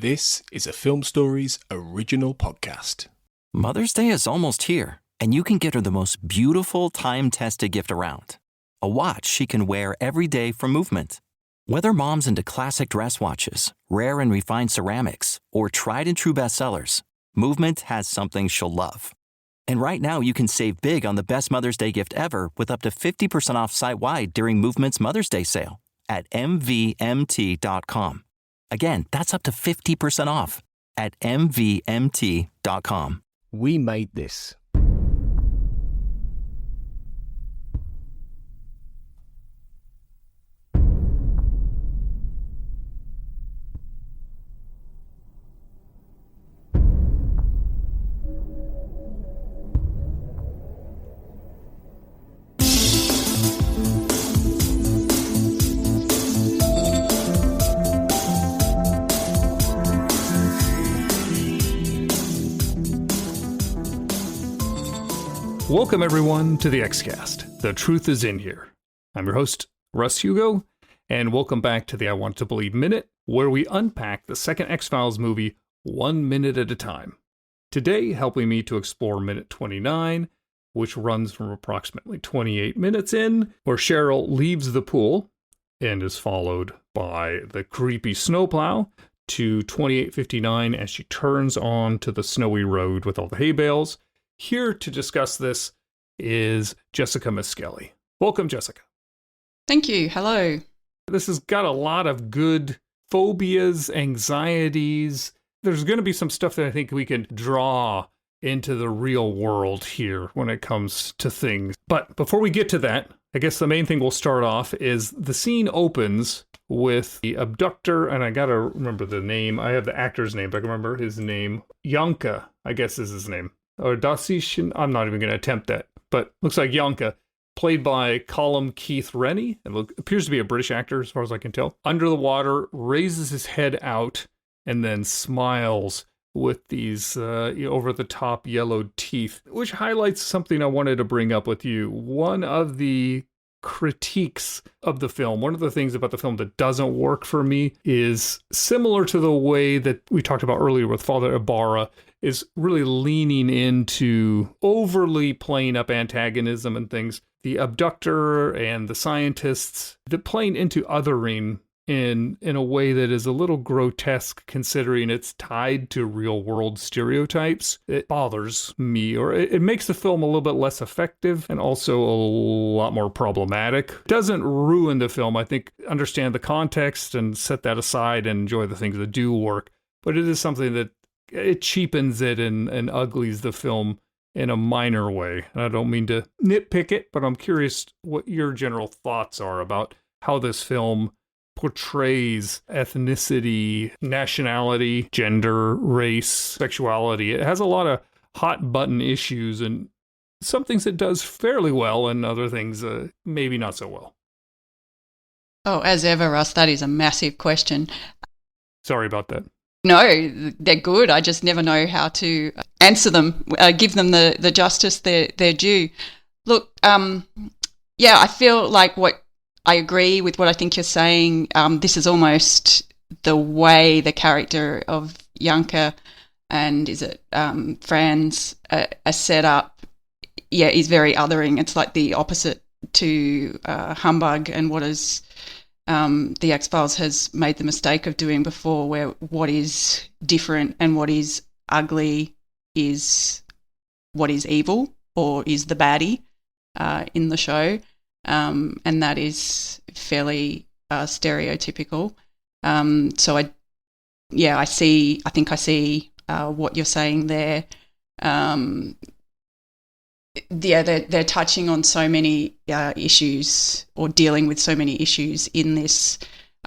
This is a Film Stories original podcast. Mother's Day is almost here, and you can get her the most beautiful time-tested gift around. A watch she can wear every day from Movement. Whether mom's into classic dress watches, rare and refined ceramics, or tried and true bestsellers, Movement has something she'll love. And right now you can save big on the best Mother's Day gift ever with up to 50% off site-wide during Movement's Mother's Day sale at mvmt.com. Again, that's up to 50% off at mvmt.com. We made this. Welcome, everyone, to the Xcast. The truth is in here. I'm your host, Russ Hugo, and welcome back to the I Want to Believe Minute, where we unpack the second X-Files movie 1 minute at a time. Today, helping me to explore minute 29, which runs from approximately 28 minutes in, where Cheryl leaves the pool and is followed by the creepy snowplow, to 28:59 as she turns on to the snowy road with all the hay bales. Here to discuss this is Jessica Miskelly. Welcome, Jessica. Thank you. Hello. This has got a lot of good phobias, anxieties. There's going to be some stuff that I think we can draw into the real world here when it comes to things. But before we get to that, I guess the main thing we'll start off is the scene opens with the abductor, and I got to remember the name. I have the actor's name, but I can remember his name. Janka, I guess is his name. Or Dasish, I'm not even going to attempt that, but looks like Janka, played by Colm Keith Rennie, and appears to be a British actor as far as I can tell. Under the water, raises his head out, and then smiles with these over-the-top yellowed teeth, which highlights something I wanted to bring up with you. One of the critiques of the film, one of the things about the film that doesn't work for me is similar to the way that we talked about earlier with Father Ibarra, is really leaning into overly playing up antagonism and things. The abductor and the scientists, they're playing into othering in a way that is a little grotesque considering it's tied to real world stereotypes. It bothers me, or it makes the film a little bit less effective and also a lot more problematic. It doesn't ruin the film. I think understand the context and set that aside and enjoy the things that do work. But it is something that it cheapens it and uglies the film in a minor way. And I don't mean to nitpick it, but I'm curious what your general thoughts are about how this film portrays ethnicity, nationality, gender, race, sexuality. It has a lot of hot button issues, and some things it does fairly well and other things maybe not so well. Oh, as ever, Russ, that is a massive question. Sorry about that. No, they're good. I just never know how to answer them, give them the justice they're due. Look, I feel like I agree with what I think you're saying. This is almost the way the character of Janka and Franz are set up. Yeah, is very othering. It's like the opposite to Humbug and what is the X-Files has made the mistake of doing before, where what is different and what is ugly is what is evil or is the baddie in the show. And that is fairly stereotypical. So I think I see what you're saying there. They're touching on so many issues or dealing with so many issues in this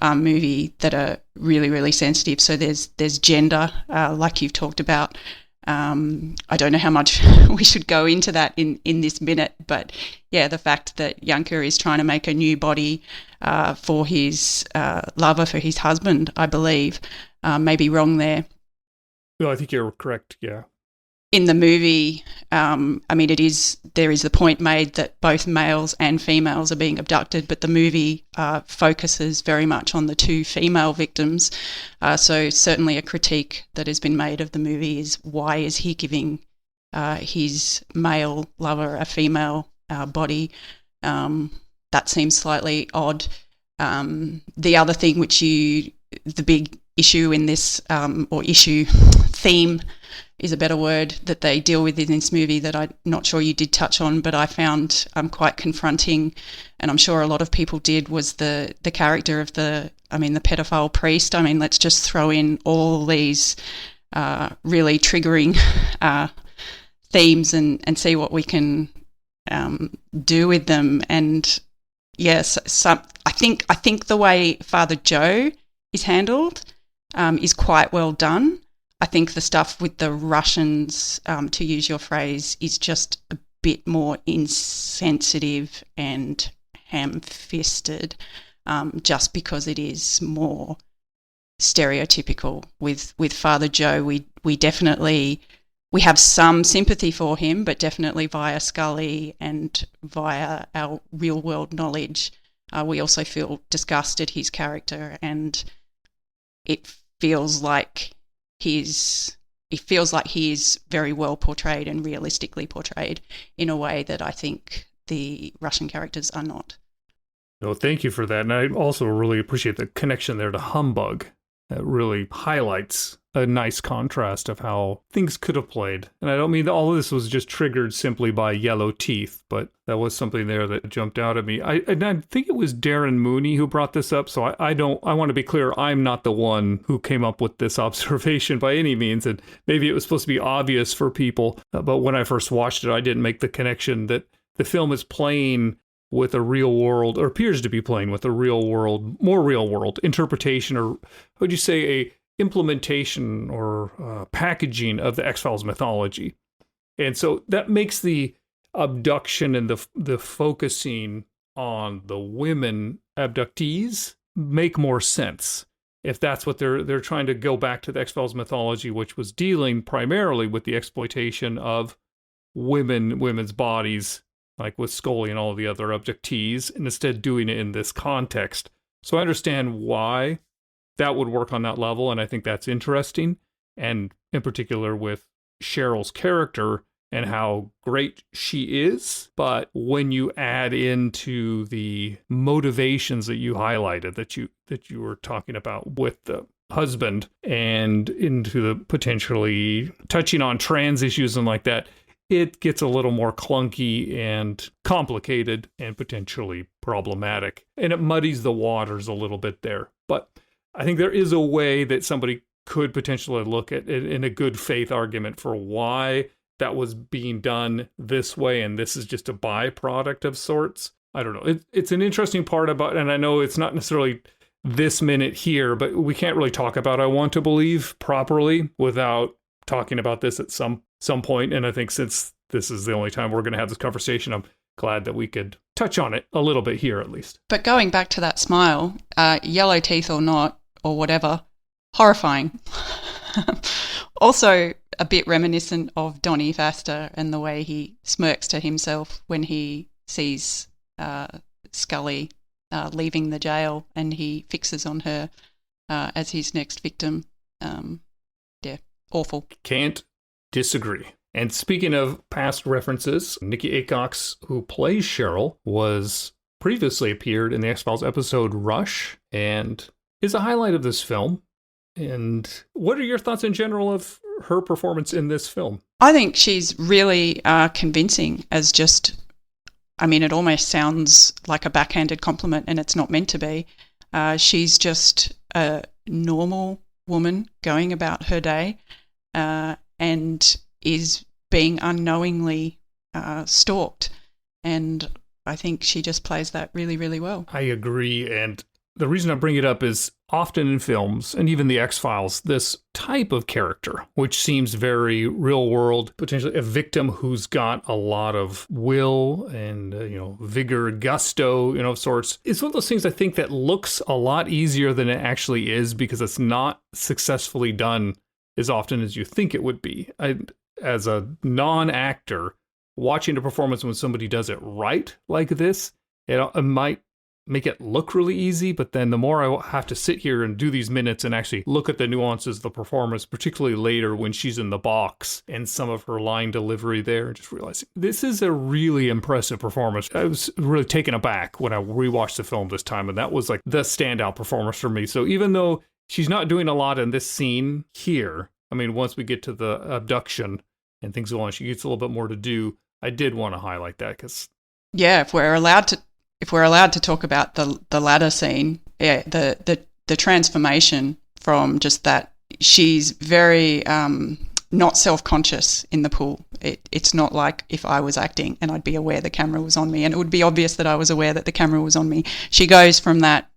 movie that are really, really sensitive. So there's gender, like you've talked about. I don't know how much we should go into that in this minute, but yeah, the fact that Janka is trying to make a new body for his lover, for his husband, I believe, may be wrong there. No, I think you're correct, yeah. in the movie, there is the point made that both males and females are being abducted, but the movie focuses very much on the two female victims. So certainly a critique that has been made of the movie is, why is he giving his male lover a female body? That seems slightly odd. The other thing the big issue in this, theme is a better word, that they deal with in this movie that I'm not sure you did touch on, but I found quite confronting, and I'm sure a lot of people did, was the character of the pedophile priest. Let's just throw in all these really triggering themes and see what we can do with them. And yes, I think the way Father Joe is handled is quite well done. I think the stuff with the Russians, to use your phrase, is just a bit more insensitive and ham-fisted, just because it is more stereotypical. With Father Joe, we definitely have some sympathy for him, but definitely via Scully and via our real-world knowledge, we also feel disgust at his character, and it feels like he is very well portrayed and realistically portrayed in a way that I think the Russian characters are not. No, thank you for that. And I also really appreciate the connection there to Humbug. That really highlights a nice contrast of how things could have played. And I don't mean that all of this was just triggered simply by yellow teeth, but that was something there that jumped out at me. I think it was Darren Mooney who brought this up, so I want to be clear, I'm not the one who came up with this observation by any means, and maybe it was supposed to be obvious for people, but when I first watched it, I didn't make the connection that the film is playing with a real world, or appears to be playing with a real world, more real world interpretation, or would you say a implementation or packaging of the X-Files mythology. And so that makes the abduction and the focusing on the women abductees make more sense. If that's what they're trying to go back to the X-Files mythology, which was dealing primarily with the exploitation of women's bodies, like with Scully and all the other abductees, and instead doing it in this context. So I understand why that would work on that level, and I think that's interesting. And in particular with Cheryl's character and how great she is. But when you add into the motivations that you highlighted, that you were talking about with the husband, and into the potentially touching on trans issues and like that, it gets a little more clunky and complicated and potentially problematic. And it muddies the waters a little bit there. But I think there is a way that somebody could potentially look at it in a good faith argument for why that was being done this way, and this is just a byproduct of sorts. I don't know. It's an interesting part about, and I know it's not necessarily this minute here, but we can't really talk about I Want to Believe properly without talking about this at some point. And I think since this is the only time we're going to have this conversation, I'm glad that we could touch on it a little bit here at least. But going back to that smile, yellow teeth or not, or whatever, horrifying. Also a bit reminiscent of Donny Faster and the way he smirks to himself when he sees Scully leaving the jail, and he fixes on her as his next victim. Awful. Can't disagree. And speaking of past references, Nikki Acox, who plays Cheryl, was previously appeared in the X-Files episode Rush, and is a highlight of this film. And what are your thoughts in general of her performance in this film? I think she's really convincing as just, it almost sounds like a backhanded compliment, and it's not meant to be. She's just a normal woman going about her day and is being unknowingly stalked. And I think she just plays that really, really well. I agree. And the reason I bring it up is often in films, and even the X-Files, this type of character, which seems very real world, potentially a victim who's got a lot of will and, vigor, gusto, of sorts. It's one of those things I think that looks a lot easier than it actually is, because it's not successfully done as often as you think it would be. as a non-actor, watching a performance when somebody does it right like this, it might make it look really easy, but then the more I have to sit here and do these minutes and actually look at the nuances of the performance, particularly later when she's in the box and some of her line delivery there, just realizing this is a really impressive performance. I was really taken aback when I rewatched the film this time, and that was like the standout performance for me. So even though she's not doing a lot in this scene here, I mean, once we get to the abduction and things go on, she gets a little bit more to do. I did want to highlight that because... Yeah, if we're allowed to talk about the ladder scene, yeah, the transformation from just that, she's very not self-conscious in the pool. It's not like if I was acting and I'd be aware the camera was on me, and it would be obvious that I was aware that the camera was on me. She goes from that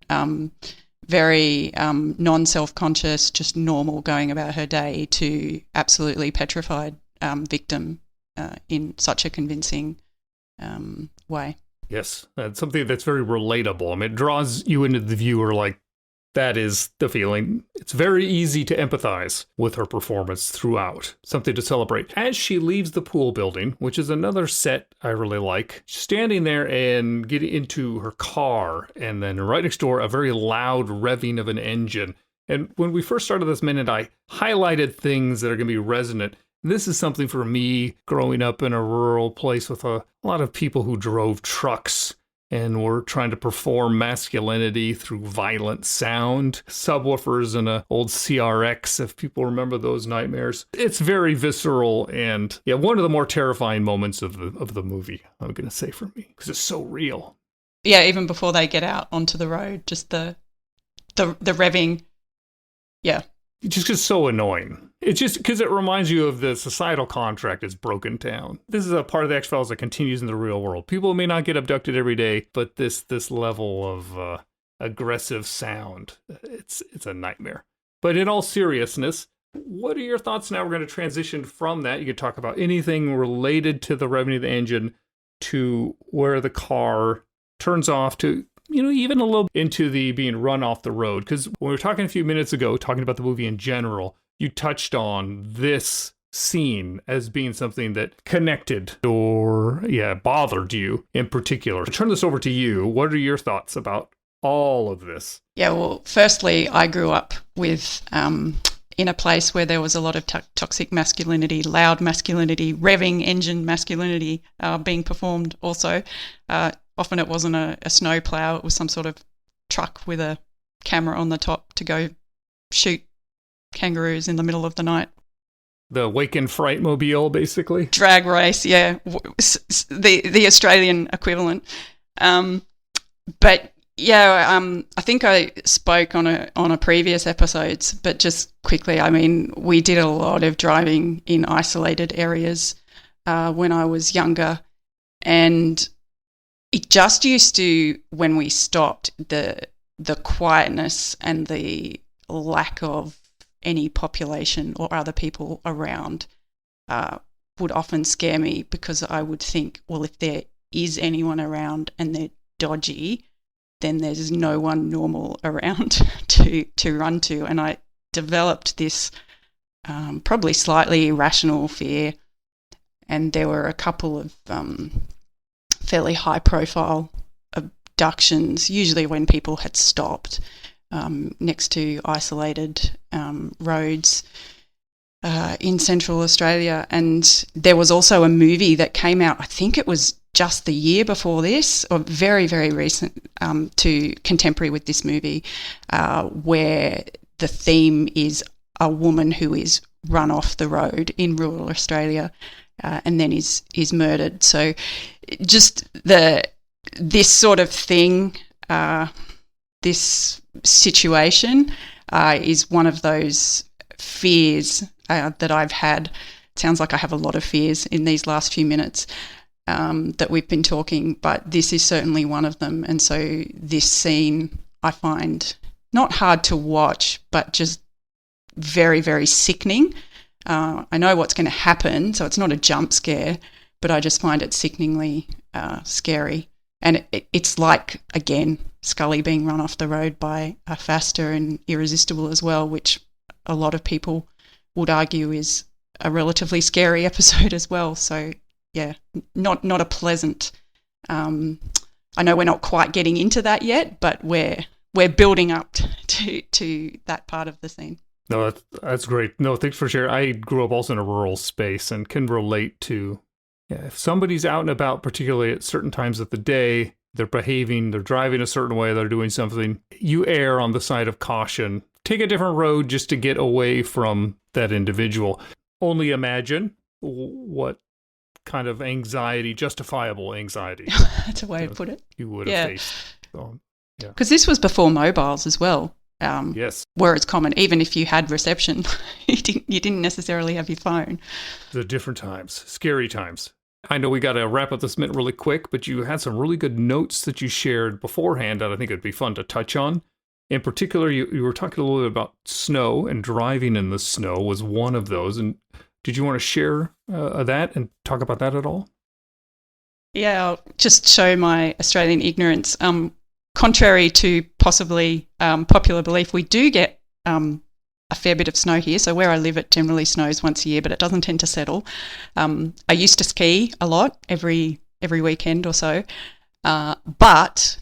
very non-self-conscious, just normal going about her day to absolutely petrified victim in such a convincing way. Yes, that's something that's very relatable. I mean, it draws you into the viewer like, that is the feeling. It's very easy to empathize with her performance throughout. Something to celebrate. As she leaves the pool building, which is another set I really like, she's standing there and getting into her car, and then right next door, a very loud revving of an engine. And when we first started this minute, I highlighted things that are going to be resonant. This is something for me growing up in a rural place with a lot of people who drove trucks and were trying to perform masculinity through violent sound. Subwoofers and an old CRX, if people remember those nightmares. It's very visceral and, yeah, one of the more terrifying moments of the movie, I'm going to say, for me, because it's so real. Yeah, even before they get out onto the road, just the revving, yeah. It just gets so annoying. It's just because it reminds you of the societal contract is broken down. This is a part of the X-Files that continues in the real world. People may not get abducted every day, but this level of aggressive sound, it's a nightmare. But in all seriousness, what are your thoughts now? We're going to transition from that. You could talk about anything related to the revving of the engine to where the car turns off to, you know, even a little into the being run off the road. Because when we were talking a few minutes ago, talking about the movie in general, you touched on this scene as being something that connected or, bothered you in particular. I'll turn this over to you. What are your thoughts about all of this? Yeah, well, firstly, I grew up with in a place where there was a lot of toxic masculinity, loud masculinity, revving engine masculinity being performed also. Often it wasn't a snow plough, it was some sort of truck with a camera on the top to go shoot kangaroos in the middle of the night. The Wake and Fright mobile, basically? Drag race, yeah. The Australian equivalent. But yeah, I think I spoke on a previous episodes, but just quickly, I mean, we did a lot of driving in isolated areas when I was younger, and it just used to, when we stopped, the quietness and the lack of any population or other people around would often scare me, because I would think, well, if there is anyone around and they're dodgy, then there's no one normal around to run to. And I developed this probably slightly irrational fear, and there were a couple of fairly high-profile abductions, usually when people had stopped next to isolated roads in Central Australia. And there was also a movie that came out, I think it was just the year before this, or very, very recent, to contemporary with this movie, where the theme is a woman who is run off the road in rural Australia and then is murdered. So just this sort of thing, this situation is one of those fears that I've had. It sounds like I have a lot of fears in these last few minutes that we've been talking, but this is certainly one of them. And so this scene I find not hard to watch, but just very, very sickening. I know what's going to happen, so it's not a jump scare, but I just find it sickeningly scary. And it's like, again, Scully being run off the road by a faster and Irresistible as well, which a lot of people would argue is a relatively scary episode as well. So yeah, not a pleasant. I know we're not quite getting into that yet, but we're building up to that part of the scene. No, that's great. No, thanks for sharing. I grew up also in a rural space and can relate to, if somebody's out and about, particularly at certain times of the day, they're behaving, they're driving a certain way, they're doing something, you err on the side of caution. Take a different road just to get away from that individual. Only imagine what kind of anxiety, justifiable anxiety. That's a way to put it. You would have faced. So, yeah. Because this was before mobiles as well. Yes. Where it's common, even if you had reception, you didn't necessarily have your phone. The different times, scary times. I know we got to wrap up this minute really quick, but you had some really good notes that you shared beforehand that I think it'd be fun to touch on. In particular, you were talking a little bit about snow, and driving in the snow was one of those. And did you want to share that and talk about that at all? Yeah, I'll just show my Australian ignorance. Contrary to possibly popular belief, we do get a fair bit of snow here. So where I live, it generally snows once a year, but it doesn't tend to settle. I used to ski a lot every weekend or so, but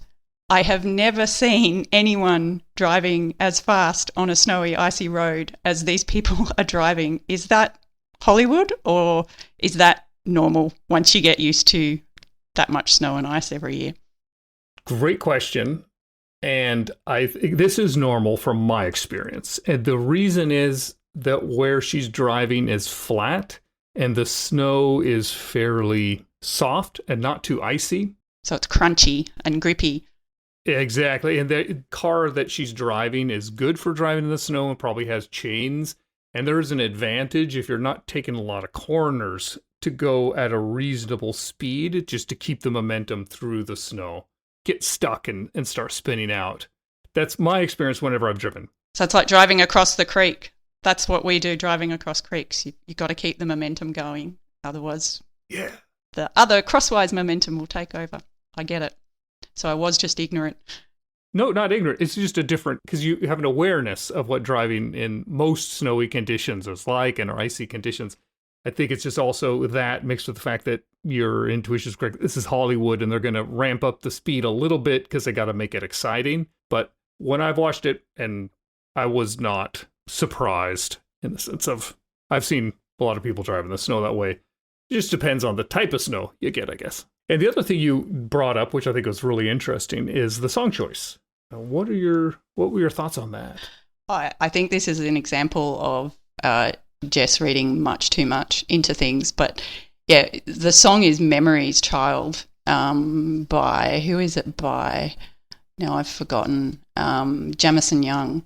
I have never seen anyone driving as fast on a snowy, icy road as these people are driving. Is that Hollywood, or is that normal once you get used to that much snow and ice every year? Great question. And I think this is normal from my experience. And the reason is that where she's driving is flat and the snow is fairly soft and not too icy. So it's crunchy and grippy. Exactly. And the car that she's driving is good for driving in the snow and probably has chains. And there's an advantage if you're not taking a lot of corners to go at a reasonable speed just to keep the momentum through the snow. Get stuck and start spinning out. That's my experience whenever I've driven. So it's like driving across the creek. That's what we do, driving across creeks. You got to keep the momentum going. Otherwise, the other crosswise momentum will take over. I get it. So I was just ignorant. No, not ignorant. It's just a different, because you have an awareness of what driving in most snowy conditions is like and or icy conditions. I think it's just also that mixed with the fact that your intuition is correct. This is Hollywood, and they're going to ramp up the speed a little bit because they got to make it exciting. But when I've watched it, and I was not surprised in the sense of I've seen a lot of people drive in the snow that way. It just depends on the type of snow you get, I guess. And the other thing you brought up, which I think was really interesting, is the song choice. What were your thoughts on that? I think this is an example of Jess reading much too much into things, but yeah, the song is Memory's Child by, who is it by? Now I've forgotten, Jamison Young.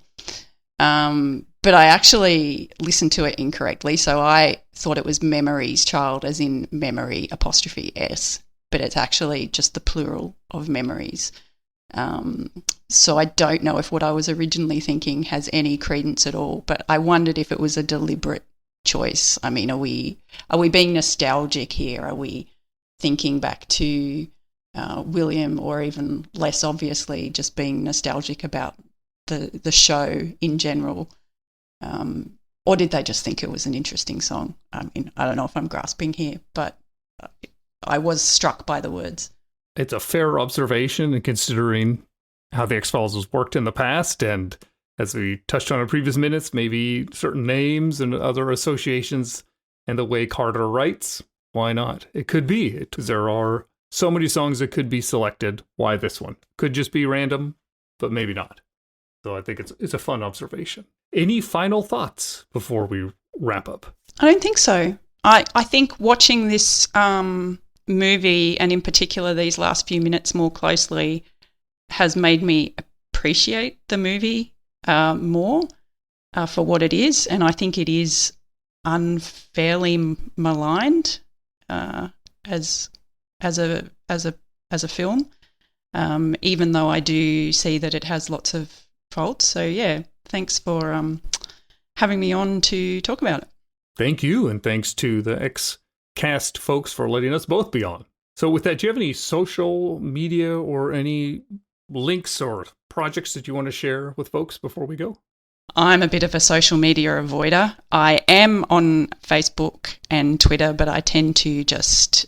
But I actually listened to it incorrectly, so I thought it was Memory's Child as in memory '(S), but it's actually just the plural of memories. So I don't know if what I was originally thinking has any credence at all, but I wondered if it was a deliberate choice. I mean, are we being nostalgic here? Are we thinking back to William, or even less obviously just being nostalgic about the show in general? Or did they just think it was an interesting song? I mean, I don't know if I'm grasping here, but I was struck by the words. It's a fair observation, and considering how the X-Files has worked in the past, and as we touched on in previous minutes, maybe certain names and other associations and the way Carter writes, why not? It could be. There are so many songs that could be selected. Why this one? Could just be random, but maybe not. So I think it's a fun observation. Any final thoughts before we wrap up? I don't think so. I think watching this movie, and in particular these last few minutes more closely, has made me appreciate the movie more for what it is, and I think it is unfairly maligned as a film, even though I do see that it has lots of faults. So yeah, thanks for having me on to talk about it. Thank you, and thanks to the X-Cast folks for letting us both be on. So with that, do you have any social media or any links or projects that you want to share with folks before we go? I'm a bit of a social media avoider. I am on Facebook and Twitter, but I tend to just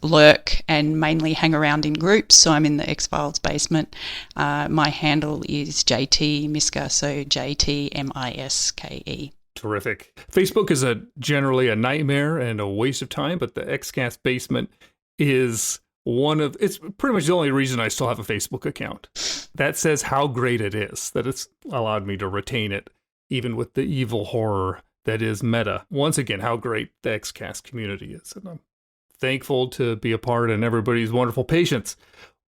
lurk and mainly hang around in groups. So I'm in the X-Files basement. My handle is JT Miska, so JTMISKE. Terrific. Facebook is generally a nightmare and a waste of time, but the XCast basement is it's pretty much the only reason I still have a Facebook account. That says how great it is, that it's allowed me to retain it, even with the evil horror that is Meta. Once again, how great the XCast community is. And I'm thankful to be a part and everybody's wonderful patience.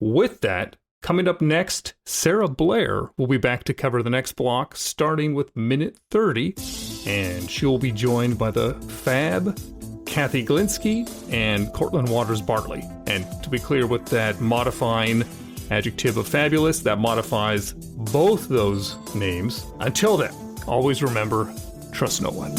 With that, coming up next, Sarah Blair will be back to cover the next block, starting with minute 30, and she'll be joined by the fab Cathy Glinski and Cortlan Waters Bartley. And to be clear, with that modifying adjective of fabulous, that modifies both those names. Until then, always remember, trust no one.